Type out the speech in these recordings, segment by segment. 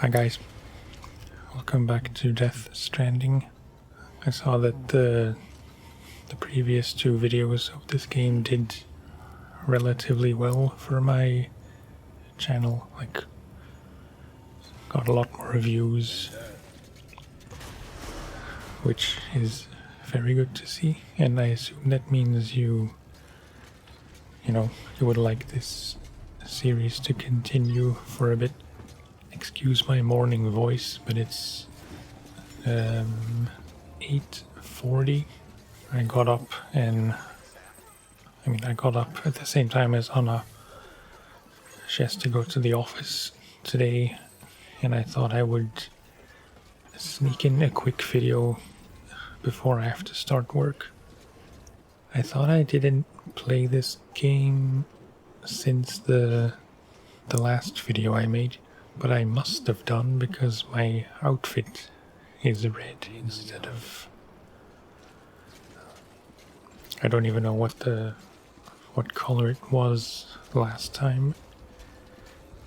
Hi guys, welcome back to Stranding. I saw that the previous two videos of this game did relatively well for my channel, like got a lot more views, which is very good to see, and I assume that means you would like this series to continue for a bit. Excuse my morning voice, but it's 8:40. I got up at the same time as Anna. She has to go to the office today, and I thought I would sneak in a quick video before I have to start work. I thought I didn't play this game since the last video I made, but I must have done because my outfit is red instead of... I don't even know what color it was last time.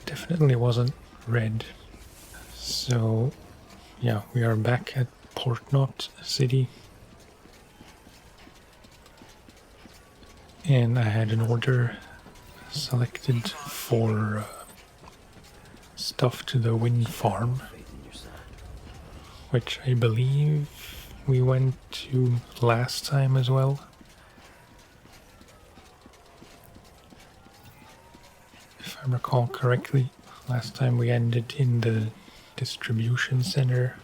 Definitely wasn't red. So yeah, we are back at Port Knot City. And I had an order selected for stuff to the wind farm, which I believe we went to last time as well. If I recall correctly, last time we ended in the distribution center.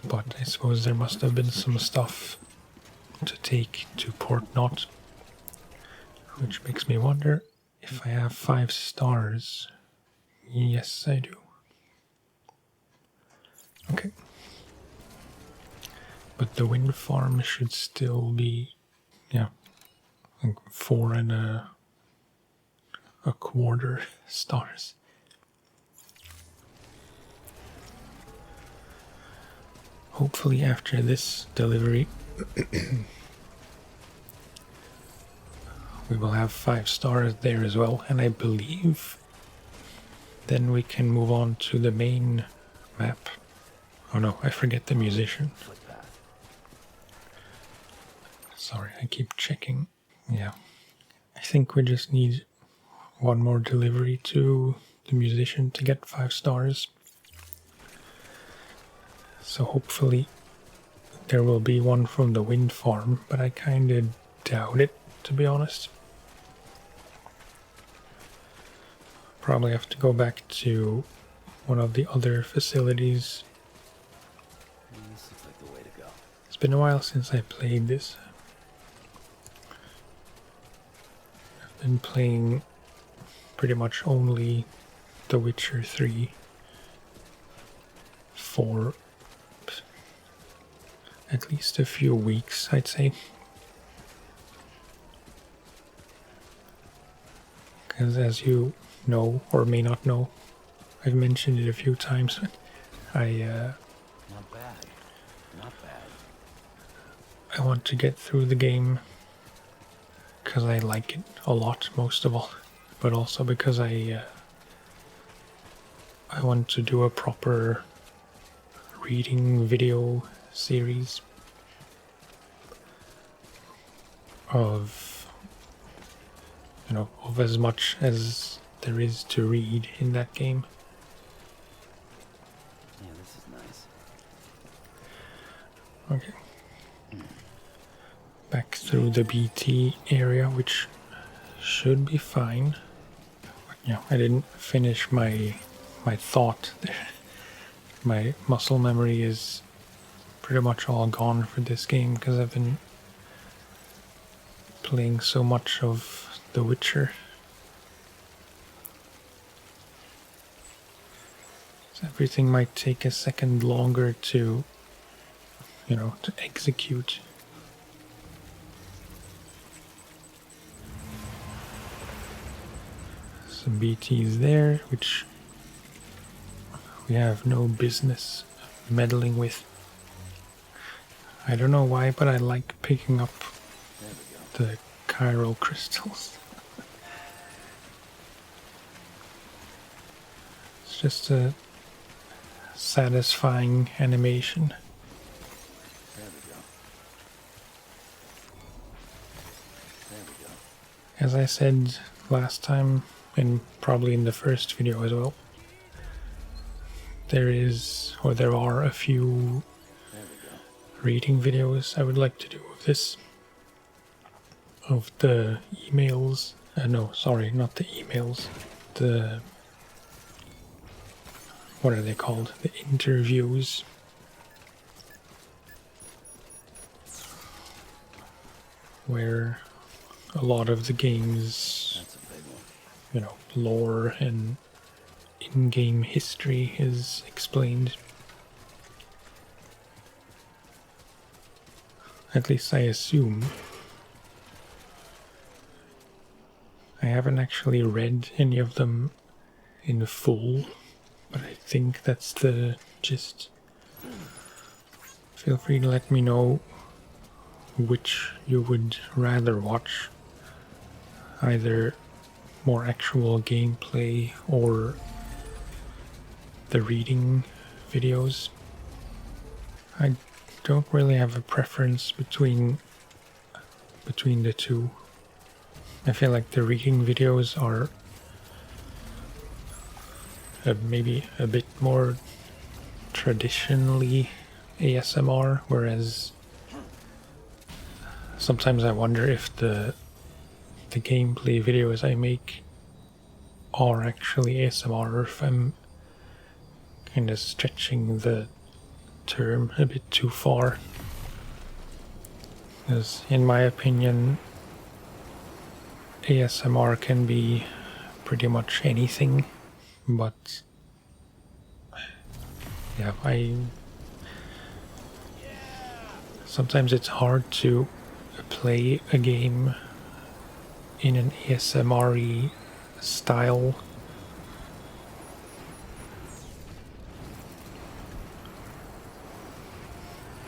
But I suppose there must have been some stuff to take to Port Knot, which makes me wonder if I have 5 stars. Yes, I do. Okay. But the wind farm should still be, yeah, like 4 1/4 stars. Hopefully after this delivery we will have 5 stars there as well, and I believe then we can move on to the main map. Oh no, I forget the musician. Sorry, I keep checking. Yeah, I think we just need one more delivery to the musician to get 5 stars. So hopefully there will be one from the wind farm, but I kind of doubt it, to be honest. Probably have to go back to one of the other facilities. This looks like the way to go. It's been a while since I played this. I've been playing pretty much only The Witcher 3 for at least a few weeks, I'd say. Because as you know, or may not know, I've mentioned it a few times, but Not bad. Not bad. I want to get through the game because I like it a lot, most of all, but also because I want to do a proper reading video series of, of as much as there is to read in that game. Yeah, this is nice. Okay. Back through the BT area, which should be fine. But yeah, I didn't finish my thought there. My muscle memory is pretty much all gone for this game because I've been playing so much of The Witcher. So everything might take a second longer to execute. Some BTs there, which we have no business meddling with. I don't know why, but I like picking up the chiral crystals. It's just a satisfying animation. There we go. There we go. As I said last time, and probably in the first video as well, there are a few There we go. reading videos I would like to do of this. Of the emails. No, sorry, not the emails. The... what are they called? The interviews. Where a lot of the game's, That's a big one. you know, lore and in-game history is explained. At least I assume. I haven't actually read any of them in full, but I think that's the gist. Feel free to let me know which you would rather watch. Either more actual gameplay or the reading videos. I don't really have a preference between the two. I feel like the reading videos are maybe a bit more traditionally ASMR, whereas sometimes I wonder if the gameplay videos I make are actually ASMR, or if I'm kind of stretching the term a bit too far. Because in my opinion, ASMR can be pretty much anything, but yeah, sometimes it's hard to play a game in an ASMR-y style.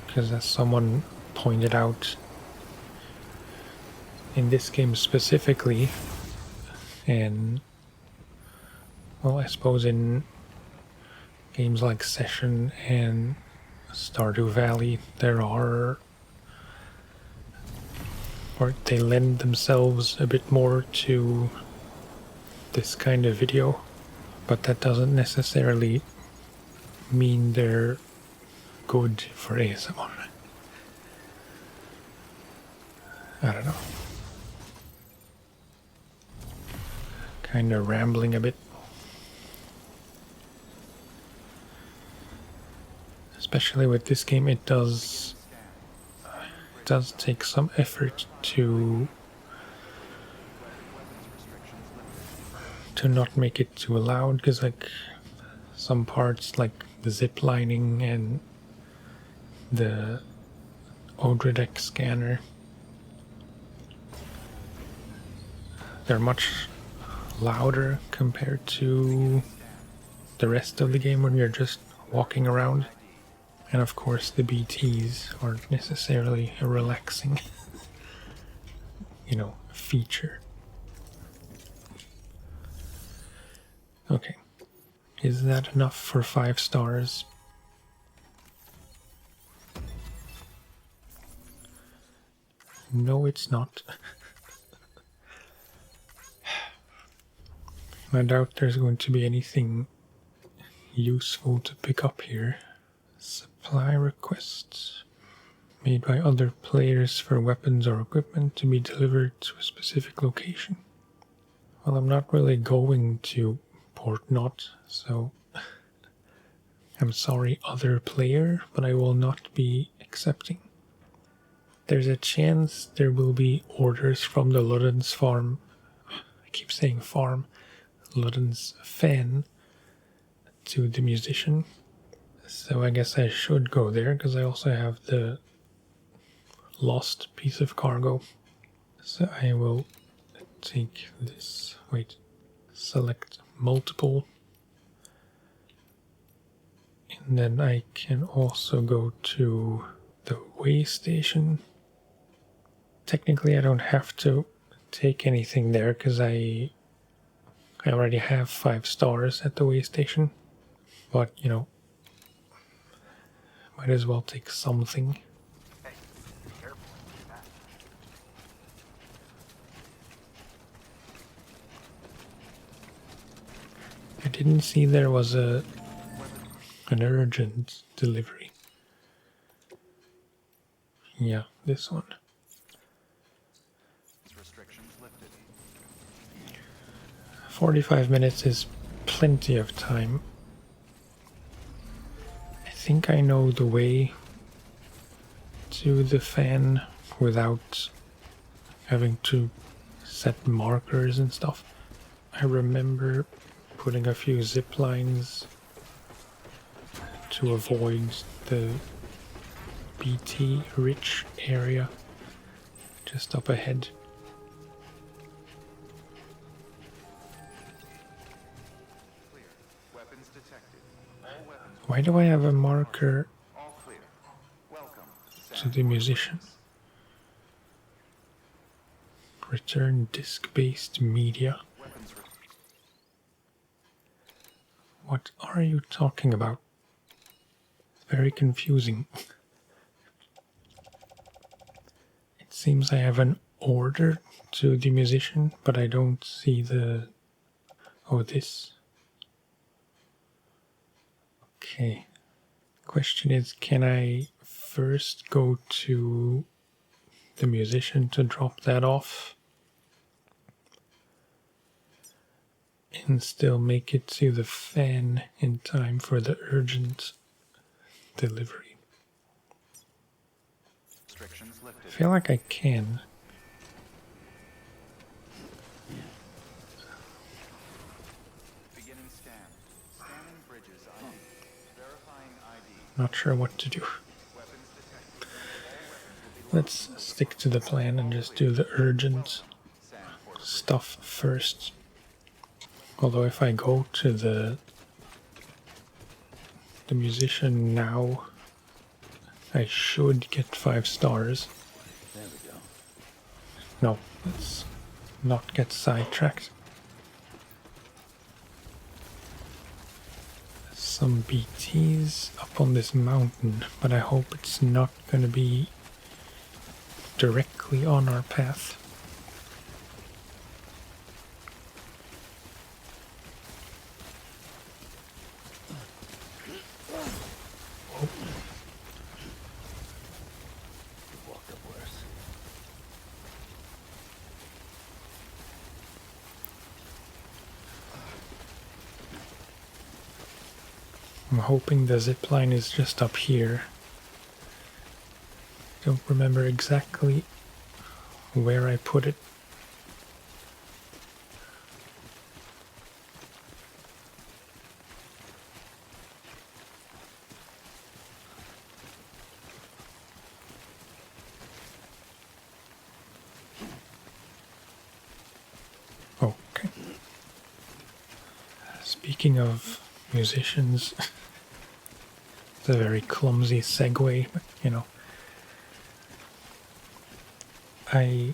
Because as someone pointed out, in this game specifically, and well, I suppose in games like Session and Stardew Valley, they lend themselves a bit more to this kind of video, but that doesn't necessarily mean they're good for ASMR. I don't know. Kind of rambling a bit. Especially with this game, it does take some effort to not make it too loud, because like some parts like the zip lining and the Odradek scanner, they're much louder compared to the rest of the game when you're just walking around. And of course the BTs aren't necessarily a relaxing feature. Okay, is that enough for 5 stars? No, it's not. I doubt there's going to be anything useful to pick up here. Supply requests made by other players for weapons or equipment to be delivered to a specific location. Well, I'm not really going to Port Knot, so I'm sorry, other player, but I will not be accepting. There's a chance there will be orders from the Ludden's farm. I keep saying farm. Ludden's fan to the musician. So I guess I should go there, because I also have the lost piece of cargo. So I will take this. Wait. Select multiple. And then I can also go to the Waystation. Technically I don't have to take anything there, because I already have 5 stars at the Waystation. But, you know, might as well take something. Hey, be careful when you do that. I didn't see there was an urgent delivery. Yeah, this one. Restrictions lifted. 45 minutes is plenty of time. I think I know the way to the fan without having to set markers and stuff. I remember putting a few zip lines to avoid the BT rich area just up ahead. Clear. Weapons detected. All weapons. Why do I have a marker All clear. Welcome to the musician? Return disc-based media. Weapons. What are you talking about? Very confusing. It seems I have an order to the musician, but I don't see the... Oh, this. Okay. Question is, can I first go to the musician to drop that off? And still make it to the fan in time for the urgent delivery. Restrictions I lifted. feel like I can. Beginning scan. Scanning bridges ID. Verifying ID. Not sure what to do. Weapons detected. All weapons will be Let's stick to the plan and just do the urgent SAM port. stuff first. Although if I go to the musician now, I should get 5 stars. There we go. No, let's not get sidetracked. Some BTs up on this mountain, but I hope it's not going to be directly on our path. Walked up worse. I'm hoping the zip line is just up here. Don't remember exactly where I put it. Okay. Speaking of musicians, it's a very clumsy segue, but you know, I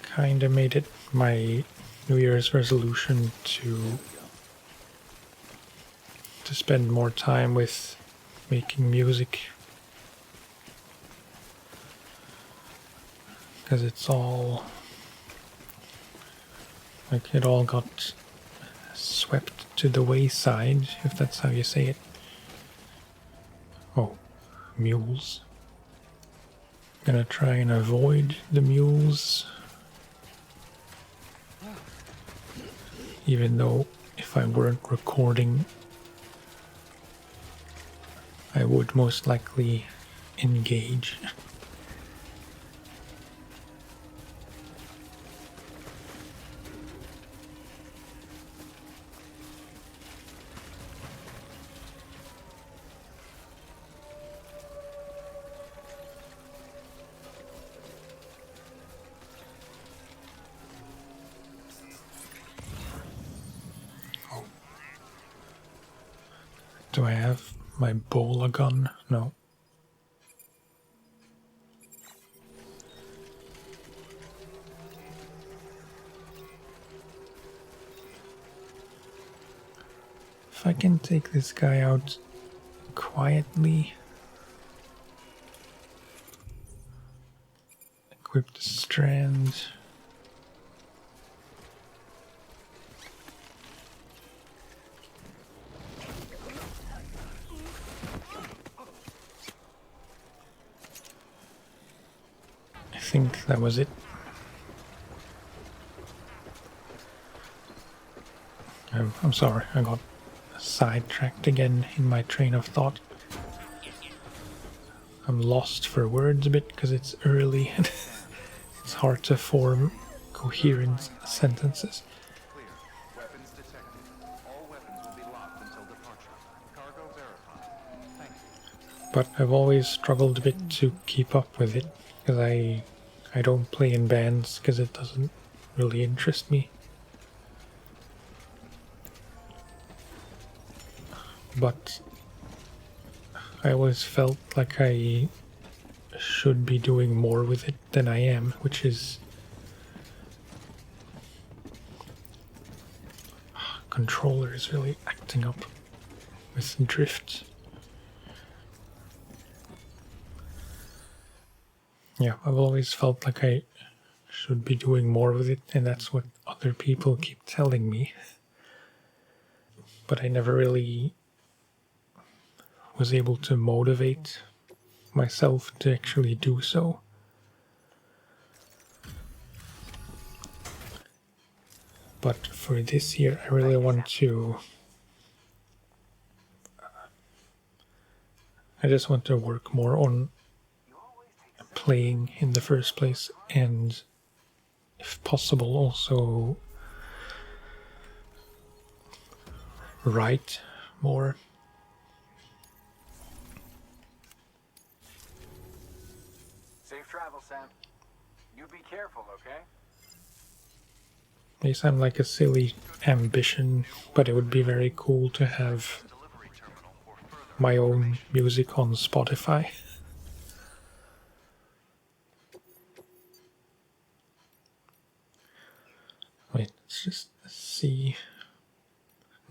kind of made it my New Year's resolution to spend more time with making music, because it's all like it all got swept to the wayside, if that's how you say it. Oh, mules. Gonna try and avoid the mules. Even though if I weren't recording, I would most likely engage. Do I have my bowler gun? No. If I can take this guy out quietly, equip the strand. I think that was it. I'm sorry, I got sidetracked again in my train of thought. I'm lost for words a bit because it's early and it's hard to form coherent sentences. Clear. Weapons detected. All weapons will be locked until departure. Cargo verified. Thank you. But I've always struggled a bit to keep up with it because I don't play in bands because it doesn't really interest me. But I always felt like I should be doing more with it than I am, which is controller is really acting up with drift. Yeah, I've always felt like I should be doing more with it, and that's what other people keep telling me. But I never really was able to motivate myself to actually do so. But for this year, I really want to. I just want to work more on playing in the first place, and if possible, also write more. Safe travel, Sam. You be careful, okay? May sound like a silly ambition, but it would be very cool to have Delivery terminal for further. my own music on Spotify. Wait, let's just see.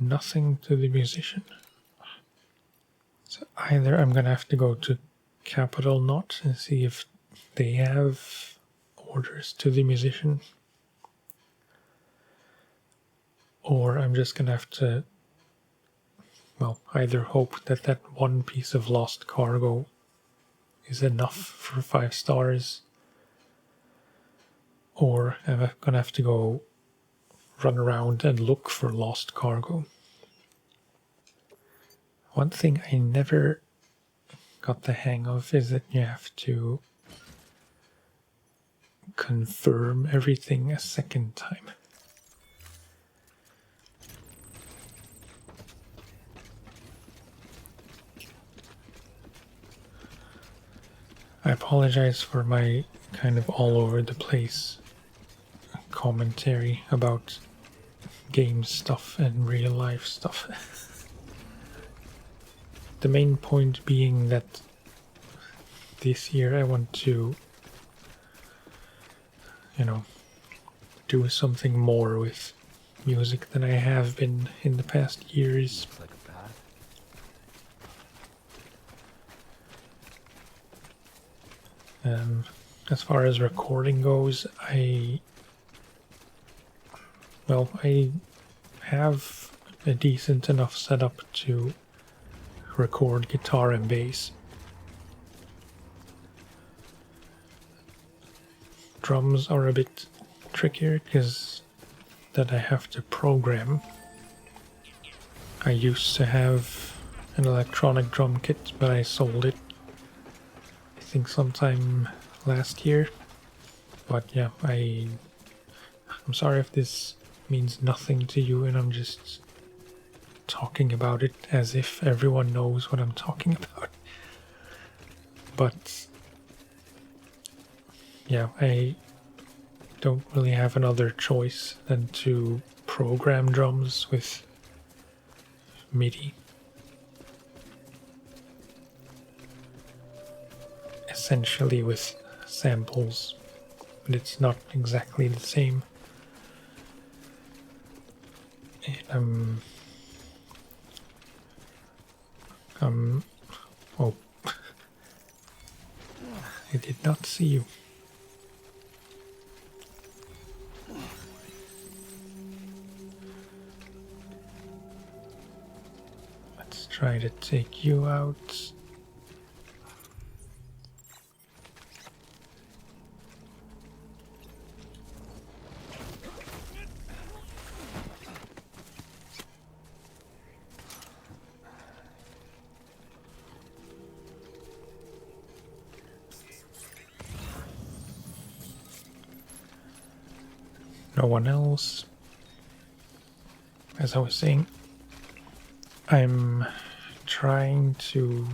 Nothing to the musician. So either I'm gonna have to go to Capital Knot and see if they have orders to the musician, or I'm just gonna have to, well, either hope that that one piece of lost cargo is enough for 5 stars, or I'm gonna have to go run around and look for lost cargo. One thing I never got the hang of is that you have to confirm everything a second time. I apologize for my kind of all over the place commentary about game stuff and real life stuff. The main point being that this year I want to, do something more with music than I have been in the past years. Looks like a path. As far as recording goes, I have a decent enough setup to record guitar and bass. Drums are a bit trickier because that I have to program. I used to have an electronic drum kit, but I sold it I think sometime last year. But yeah, I'm sorry if this means nothing to you and I'm just talking about it as if everyone knows what I'm talking about. But yeah, I don't really have another choice than to program drums with MIDI. Essentially with samples, but it's not exactly the same. And I'm Oh. I did not see you. Let's try to take you out. No one else. As I was saying, I'm trying to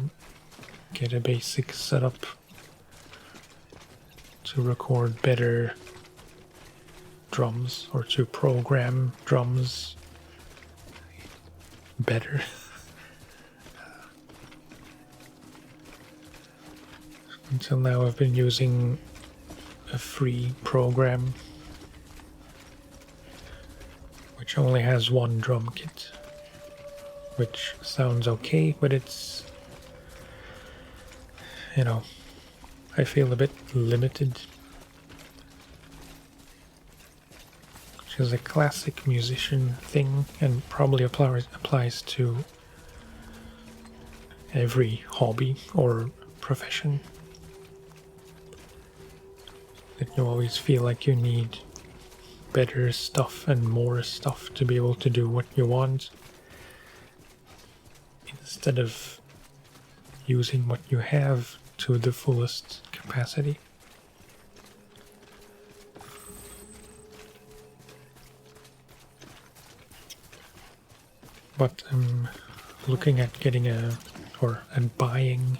get a basic setup to record better drums, or to program drums better. Until now I've been using a free program which only has one drum kit, which sounds okay, but it's, you know, I feel a bit limited, which is a classic musician thing and probably applies to every hobby or profession, that you always feel like you need better stuff and more stuff to be able to do what you want, instead of using what you have to the fullest capacity. But I'm looking at getting and buying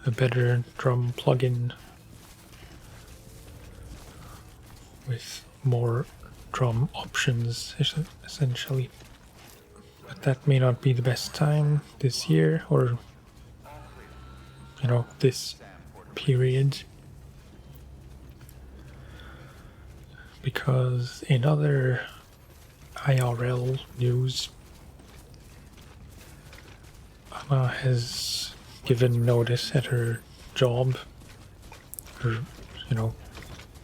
a better drum plugin with more drum options, essentially. But that may not be the best time this year, or, you know, this period. Because in other IRL news, Anna has given notice at her job, her, you know,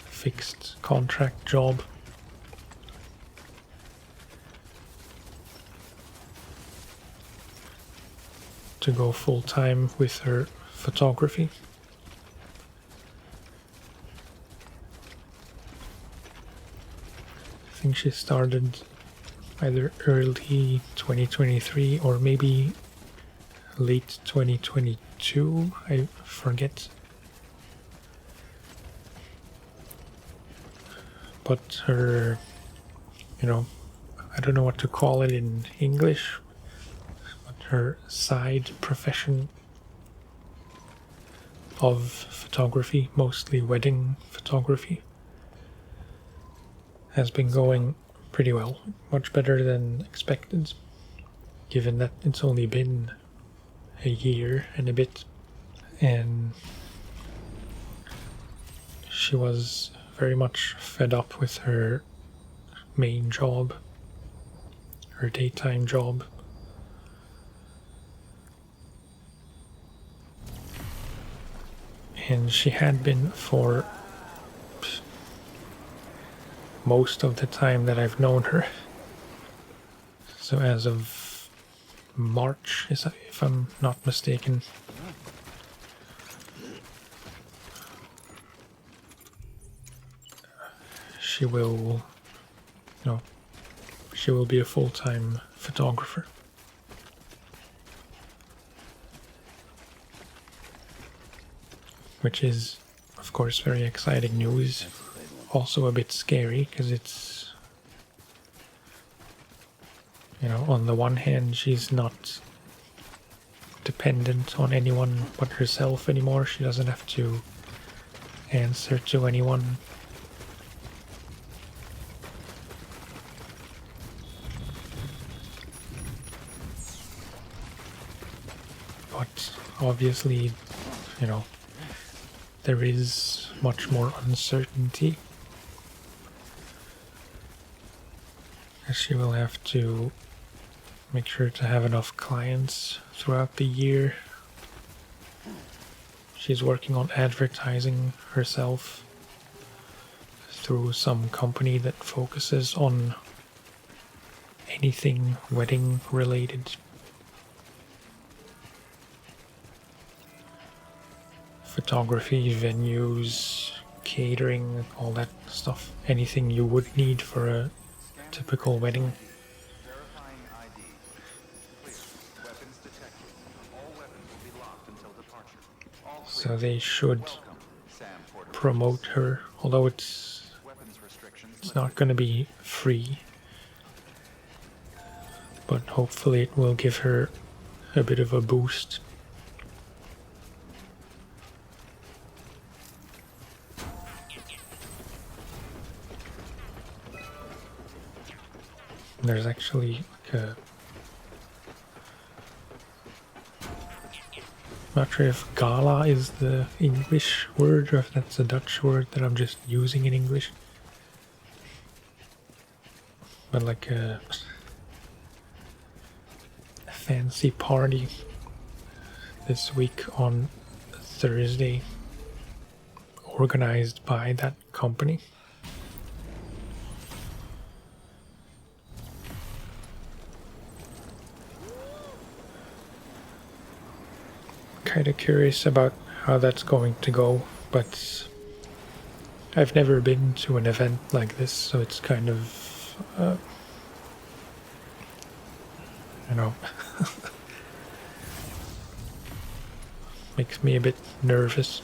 fixed contract job. To go full-time with her photography. I think she started either early 2023 or maybe late 2022, I forget. But her, you know, I don't know what to call it in English, but her side profession of photography, mostly wedding photography, has been going pretty well, much better than expected, given that it's only been a year and a bit, and she was very much fed up with her main job, her daytime job. And she had been for most of the time that I've known her. So as of March, if I'm not mistaken, she will, you know, she will be a full-time photographer. Which is, of course, very exciting news. Also a bit scary, because it's, you know, on the one hand, she's not dependent on anyone but herself anymore. She doesn't have to answer to anyone. But obviously, you know, there is much more uncertainty, as she will have to make sure to have enough clients throughout the year. She's working on advertising herself through some company that focuses on anything wedding related. Photography, venues, catering, all that stuff. Anything you would need for a typical wedding. Verifying ID. Clear. Weapons detected. All weapons will be locked until departure. All clear. So they should Welcome, Sam Porter. promote her, although it's Weapons restrictions It's not going to be free, but hopefully it will give her a bit of a boost. There's actually like a... Not sure if gala is the English word or if that's a Dutch word that I'm just using in English. But like a fancy party this week on Thursday, organized by that company. Kind of curious about how that's going to go, but I've never been to an event like this, so it's kind of, you know, makes me a bit nervous.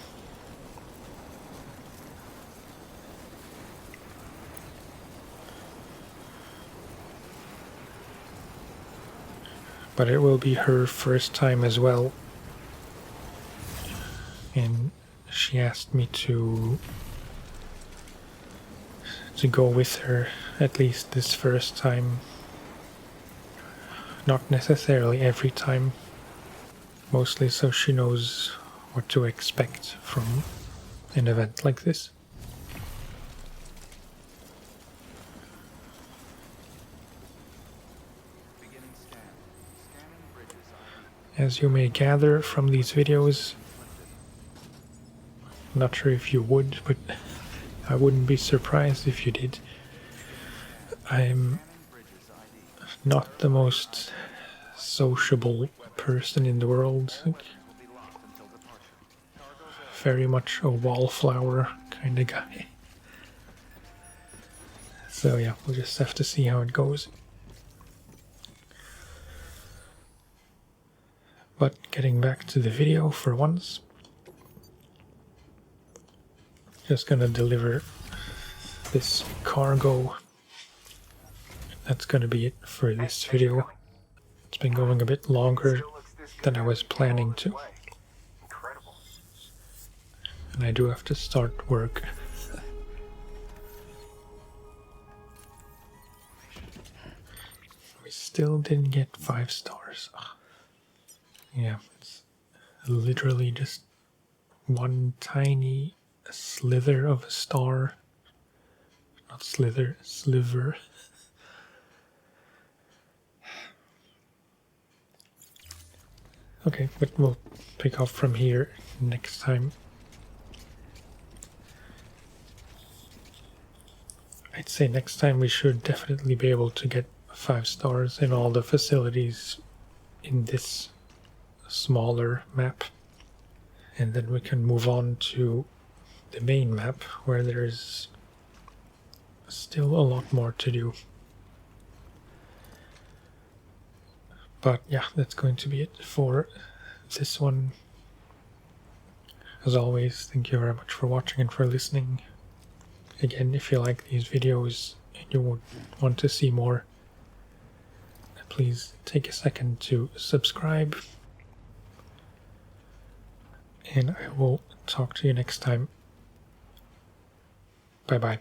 But it will be her first time as well. And she asked me to go with her at least this first time. Not necessarily every time, mostly so she knows what to expect from an event like this. beginning scan. Scanning bridges ID. As you may gather from these videos, not sure if you would, but I wouldn't be surprised if you did. I'm Bridges ID. not the most sociable person in the world. Will be locked until departure. Cargo Very much a wallflower kind of guy. So yeah, we'll just have to see how it goes. But getting back to the video for once. Just gonna deliver this cargo. That's gonna be it for this video. It's been going a bit longer than I was planning to. Incredible. And I do have to start work. We still didn't get 5 stars. Ugh. Yeah, it's literally just one tiny slither of a star. Not slither, sliver. Okay, but we'll pick up from here next time. I'd say next time we should definitely be able to get 5 stars in all the facilities in this smaller map. And then we can move on to the main map where there's still a lot more to do. But yeah, that's going to be it for this one. As always, thank you very much for watching and for listening. Again, if you like these videos and you would want to see more, please take a second to subscribe. And I will talk to you next time. Bye bye.